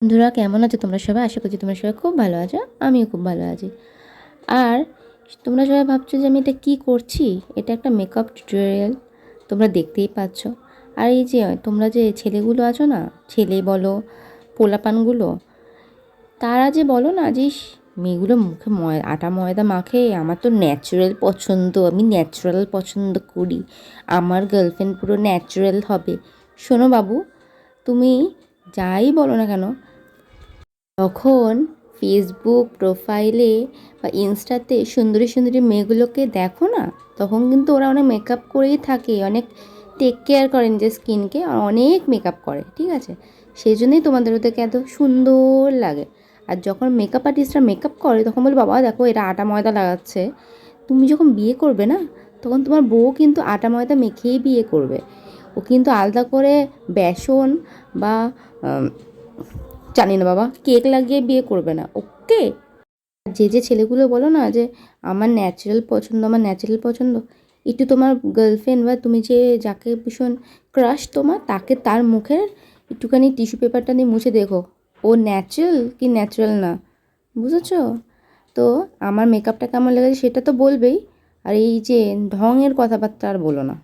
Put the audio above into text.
বন্ধুরা কেমন আছো তোমরা সবাই? আশা করছি তোমরা সবাই খুব ভালো আছো, আমিও খুব ভালো আছি। আর তোমরা সবাই ভাবছো যে আমি এটা কী করছি। এটা একটা মেকআপ টিউটোরিয়াল, তোমরা দেখতেই পাচ্ছ। আর এই যে তোমরা যে ছেলেগুলো আছো না, ছেলে বলো পোলাপানগুলো, তারা যে বলো না যে মেয়েগুলো মুখে আটা ময়দা মাখে, আমার তো ন্যাচারাল পছন্দ, আমি ন্যাচারাল পছন্দ করি, আমার গার্লফ্রেন্ড পুরো ন্যাচারাল হবে। শোনো বাবু, তুমি যাই বলো না কেন, যখন ফেসবুক প্রোফাইলে বা ইনস্টাতে সুন্দরী সুন্দরী মেয়েগুলোকে দেখো না, তখন কিন্তু ওরা অনেক মেকআপ করেই থাকে, অনেক টেক কেয়ার করেন যে স্কিনকে, আর অনেক মেকআপ করে, ঠিক আছে? সেই জন্যই তোমাদের ওদেরকে এত সুন্দর লাগে। আর যখন মেকআপ আর্টিস্টরা মেকআপ করে তখন বলে বাবা দেখো এরা আটা ময়দা লাগাচ্ছে। তুমি যখন বিয়ে করবে না, তখন তোমার বউ কিন্তু আটা ময়দা মেখেই বিয়ে করবে। ও কিন্তু আলাদা করে বেসন বা জানি না বাবা কেক লাগিয়ে বিয়ে করবে না, ওকে? যে ছেলেগুলো বলো না যে আমার ন্যাচারাল পছন্দ, আমার ন্যাচারাল পছন্দ, একটু তোমার গার্লফ্রেন্ড বা তুমি যে যাকে ভীষণ ক্রাশ তোমার, তাকে তার মুখের একটুখানি টিস্যু পেপারটা দিয়ে মুছে দেখো ও ন্যাচারাল কি ন্যাচারাল না, বুঝেছো? তো আমার মেকআপটা কেমন লেগেছে সেটা তো বলবেই। আর এই যে ঢঙের কথাবার্তা আর বলো না।